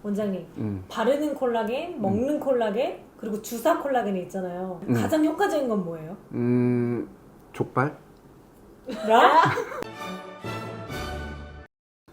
원장님, 바르는 콜라겐, 먹는 콜라겐, 그리고 주사 콜라겐이 있잖아요. 가장 효과적인 건 뭐예요? 족발?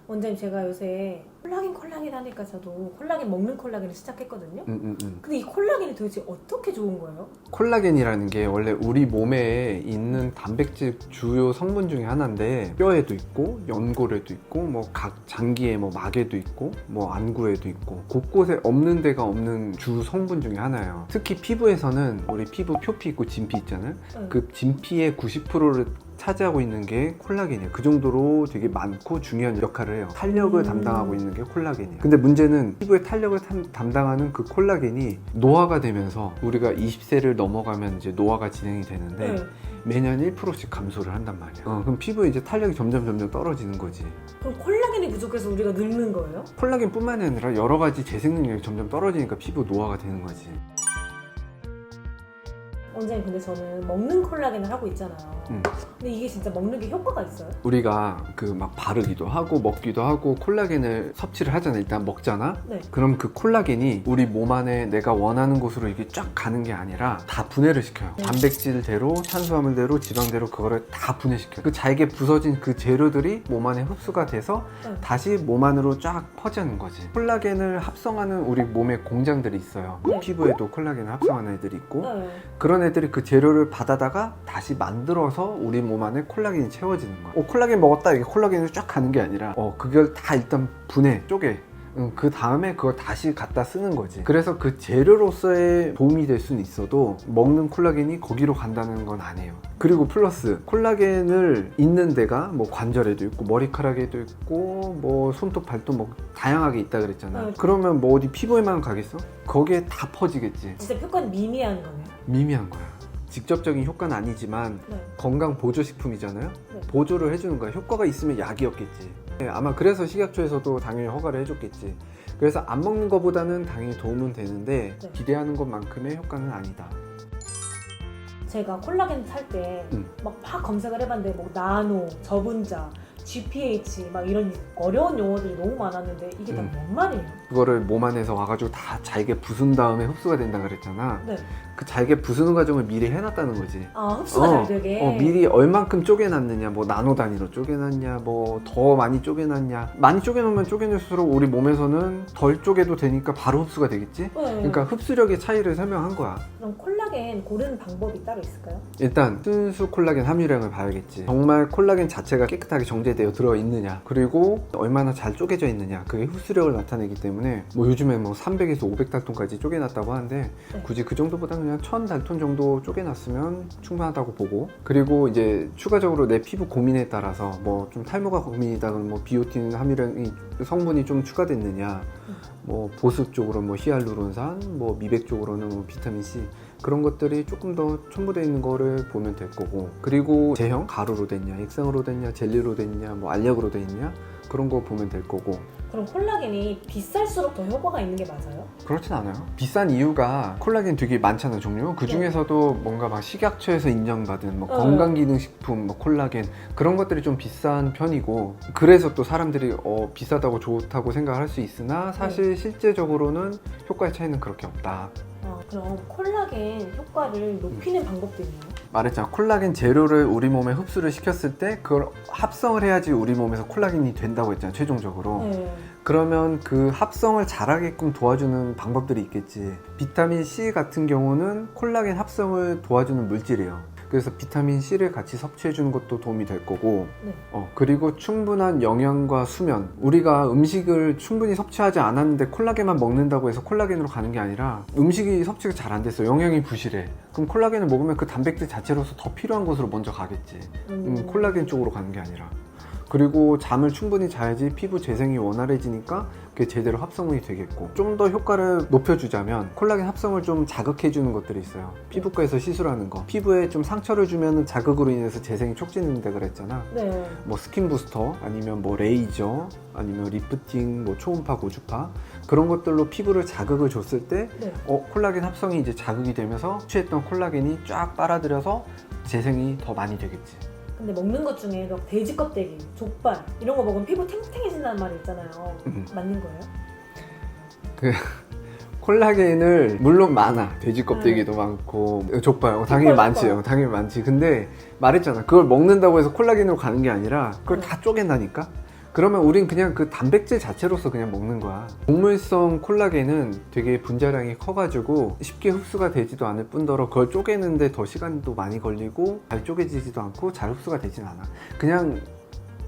원장님, 제가 요새 콜라겐 하니까 저도 콜라겐 먹는 콜라겐을 시작했거든요. 근데 이 콜라겐이 도대체 어떻게 좋은 거예요? 콜라겐이라는 게 원래 우리 몸에 있는 단백질 주요 성분 중에 하나인데, 뼈에도 있고 연골에도 있고 뭐 각 장기에 뭐 막에도 있고 뭐 안구에도 있고 곳곳에 없는 데가 없는 주 성분 중에 하나예요. 특히 피부에서는 우리 피부 표피 있고 진피 있잖아요. 그 진피의 90%를 차지하고 있는 게 콜라겐이에요. 그 정도로 되게 많고 중요한 역할을 해요. 탄력을 담당하고 있는 게 콜라겐이에요. 근데 문제는 피부의 탄력을 담당하는 그 콜라겐이 노화가 되면서, 우리가 20세를 넘어가면 이제 노화가 진행이 되는데 매년 1%씩 감소를 한단 말이에요. 그럼 피부에 이제 탄력이 점점 떨어지는 거지. 그럼 콜라겐이 부족해서 우리가 늙는 거예요? 콜라겐뿐만이 아니라 여러 가지 재생 능력이 점점 떨어지니까 피부 노화가 되는 거지. 원장님, 근데 저는 먹는 콜라겐을 하고 있잖아요. 근데 이게 진짜 먹는 게 효과가 있어요? 우리가 그 막 바르기도 하고 먹기도 하고 콜라겐을 섭취를 하잖아. 일단 먹잖아. 그럼 그 콜라겐이 우리 몸 안에 내가 원하는 곳으로 이게 쫙 가는 게 아니라 다 분해를 시켜요. 단백질대로, 탄수화물대로, 지방대로 그거를 다 분해시켜요. 그 잘게 부서진 그 재료들이 몸 안에 흡수가 돼서 다시 몸 안으로 쫙 퍼지는 거지. 콜라겐을 합성하는 우리 몸에 공장들이 있어요. 피부에도 콜라겐을 합성하는 애들이 있고 그런 애들이 그 재료를 받아다가 다시 만들어서 우리 몸 안에 콜라겐이 채워지는 거야. 콜라겐 먹었다 이게 콜라겐이 쫙 가는 게 아니라 그걸 다 일단 분해, 쪼개. 그 다음에 그걸 다시 갖다 쓰는 거지. 그래서 그 재료로서의 도움이 될 수는 있어도 먹는 콜라겐이 거기로 간다는 건 아니에요. 그리고 플러스 콜라겐을 있는 데가 뭐 관절에도 있고 머리카락에도 있고 뭐 손톱 발톱 뭐 다양하게 있다 그랬잖아. 그러면 뭐 어디 피부에만 가겠어? 거기에 다 퍼지겠지. 진짜 효과는 미미한 거네요. 미미한 거야. 직접적인 효과는 아니지만 건강 보조식품이잖아요. 보조를 해주는 거야. 효과가 있으면 약이었겠지. 아마 그래서 식약처에서도 당연히 허가를 해줬겠지. 그래서 안 먹는 것보다는 당연히 도움은 되는데 기대하는 것만큼의 효과는 아니다. 제가 콜라겐 살 때 막 검색을 해봤는데 뭐 나노, 저분자, GPH 막 이런 어려운 용어들이 너무 많았는데 이게 다 뭔 말이에요? 그거를 몸 안에서 와가지고 다 잘게 부순 다음에 흡수가 된다 그랬잖아. 그 잘게 부수는 과정을 미리 해놨다는 거지. 흡수가 잘 되게? 미리 얼만큼 쪼개놨느냐, 뭐 나노 단위로 쪼개놨냐, 뭐 더 많이 쪼개놨냐. 많이 쪼개놓으면 쪼개놓을수록 우리 몸에서는 덜 쪼개도 되니까 바로 흡수가 되겠지? 그러니까 흡수력의 차이를 설명한 거야. 그럼 콜라겐 고르는 방법이 따로 있을까요? 일단 순수 콜라겐 함유량을 봐야겠지. 정말 콜라겐 자체가 깨끗하게 정제되어 들어있느냐, 그리고 얼마나 잘 쪼개져 있느냐, 그게 흡수력을 나타내기 때문에 뭐 요즘에 뭐 300에서 500달톤까지 쪼개놨다고 하는데 굳이 그 정도보다 그냥 1000달톤 정도 쪼개놨으면 충분하다고 보고, 그리고 이제 추가적으로 내 피부 고민에 따라서 뭐 좀 탈모가 고민이다 그러면 뭐 비오틴 함유량이 성분이 좀 추가됐느냐, 뭐 보습 쪽으로 뭐 히알루론산, 뭐 미백 쪽으로는 뭐 비타민 C, 그런 것들이 조금 더 첨부되어 있는 거를 보면 될 거고, 그리고 제형, 가루로 됐냐, 액상으로 됐냐, 젤리로 됐냐, 뭐 알약으로 됐냐, 그런 거 보면 될 거고. 그럼 콜라겐이 비쌀수록 더 효과가 있는 게 맞아요? 그렇진 않아요. 비싼 이유가 콜라겐 되게 많잖아, 종류. 그 중에서도 뭔가 막 식약처에서 인정받은 뭐 건강기능식품, 뭐 콜라겐, 그런 것들이 좀 비싼 편이고, 그래서 또 사람들이 비싸다고 좋다고 생각할 수 있으나 사실 실제적으로는 효과의 차이는 그렇게 없다. 그럼 콜라겐 효과를 높이는 방법도 있나요? 말했잖아. 콜라겐 재료를 우리 몸에 흡수를 시켰을 때 그걸 합성을 해야지 우리 몸에서 콜라겐이 된다고 했잖아, 최종적으로. 그러면 그 합성을 잘하게끔 도와주는 방법들이 있겠지. 비타민 C 같은 경우는 콜라겐 합성을 도와주는 물질이에요. 그래서 비타민 C를 같이 섭취해 주는 것도 도움이 될 거고, 그리고 충분한 영양과 수면. 우리가 음식을 충분히 섭취하지 않았는데 콜라겐만 먹는다고 해서 콜라겐으로 가는 게 아니라, 음식이 섭취가 잘 안 됐어, 영양이 부실해, 그럼 콜라겐을 먹으면 그 단백질 자체로서 더 필요한 곳으로 먼저 가겠지. 콜라겐 쪽으로 가는 게 아니라. 그리고 잠을 충분히 자야지 피부 재생이 원활해지니까 그게 제대로 합성이 되겠고, 좀 더 효과를 높여주자면 콜라겐 합성을 좀 자극해주는 것들이 있어요. 피부과에서 시술하는 거. 피부에 좀 상처를 주면 자극으로 인해서 재생이 촉진된다 그랬잖아. 뭐 스킨 부스터, 아니면 뭐 레이저, 아니면 리프팅, 뭐 초음파, 고주파, 그런 것들로 피부를 자극을 줬을 때 콜라겐 합성이 이제 자극이 되면서 취했던 콜라겐이 쫙 빨아들여서 재생이 더 많이 되겠지. 근데 먹는 것 중에 막 돼지 껍데기, 족발 이런 거 먹으면 피부 탱탱해진다는 말이 있잖아요. 맞는 거예요? 콜라겐을 물론 많아. 돼지 껍데기도 많고 족발 당연히 많지요. 당연히 많지. 근데 말했잖아. 그걸 먹는다고 해서 콜라겐으로 가는 게 아니라 그걸 다 쪼갠다니까. 그러면 우린 그냥 그 단백질 자체로서 그냥 먹는 거야. 곡물성 콜라겐은 되게 분자량이 커가지고 쉽게 흡수가 되지도 않을 뿐더러 그걸 쪼개는데 더 시간도 많이 걸리고 잘 쪼개지지도 않고 잘 흡수가 되진 않아. 그냥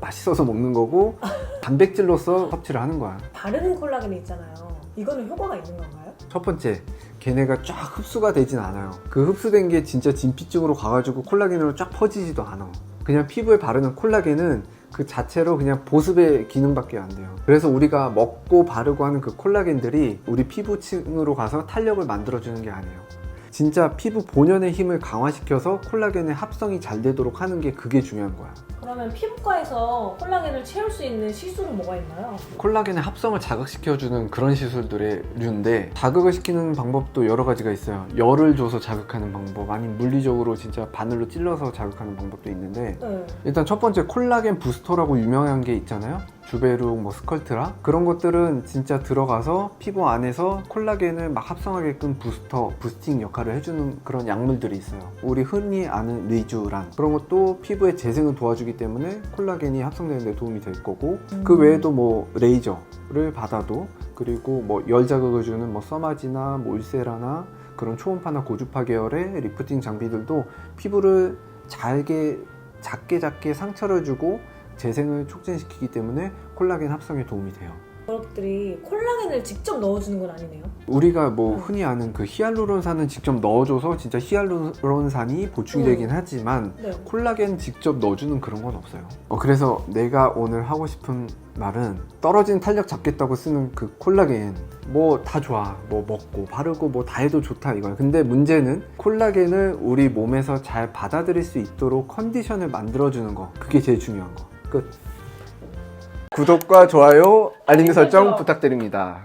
맛있어서 먹는 거고 단백질로서 섭취를 하는 거야. 바르는 콜라겐이 있잖아요. 이거는 효과가 있는 건가요? 첫 번째, 걔네가 쫙 흡수가 되진 않아요. 그 흡수된 게 진짜 진피증으로 가가지고 콜라겐으로 쫙 퍼지지도 않아. 그냥 피부에 바르는 콜라겐은 그 자체로 그냥 보습의 기능밖에 안 돼요. 그래서 우리가 먹고 바르고 하는 그 콜라겐들이 우리 피부층으로 가서 탄력을 만들어주는 게 아니에요. 진짜 피부 본연의 힘을 강화시켜서 콜라겐의 합성이 잘 되도록 하는 게 그게 중요한 거야. 그러면 피부과에서 콜라겐을 채울 수 있는 시술은 뭐가 있나요? 콜라겐의 합성을 자극시켜주는 그런 시술들의 류인데 자극을 시키는 방법도 여러 가지가 있어요. 열을 줘서 자극하는 방법, 아니면 물리적으로 진짜 바늘로 찔러서 자극하는 방법도 있는데 일단 첫 번째 콜라겐 부스터라고 유명한 게 있잖아요. 주베룩, 뭐 스컬트라 그런 것들은 진짜 들어가서 피부 안에서 콜라겐을 막 합성하게끔 부스팅 역할을 해주는 그런 약물들이 있어요. 우리 흔히 아는 리쥬란 그런 것도 피부의 재생을 도와주기 때문에 콜라겐이 합성되는 데 도움이 될 거고 그 외에도 뭐 레이저를 받아도 그리고 뭐 열 자극을 주는 뭐 써마지나 뭐 울세라나 그런 초음파나 고주파 계열의 리프팅 장비들도 피부를 작게 상처를 주고 재생을 촉진시키기 때문에 콜라겐 합성에 도움이 돼요. 그것들이 콜라겐을 직접 넣어주는 건 아니네요? 우리가 뭐 흔히 아는 그 히알루론산은 직접 넣어줘서 진짜 히알루론산이 보충이 되긴 하지만 콜라겐 직접 넣어주는 그런 건 없어요. 그래서 내가 오늘 하고 싶은 말은 떨어진 탄력 잡겠다고 쓰는 그 콜라겐 뭐 다 좋아. 뭐 먹고 바르고 뭐 다 해도 좋다 이거야. 근데 문제는 콜라겐을 우리 몸에서 잘 받아들일 수 있도록 컨디션을 만들어주는 거. 그게 제일 중요한 거. 끝. 구독과 좋아요, 알림 설정 부탁드립니다.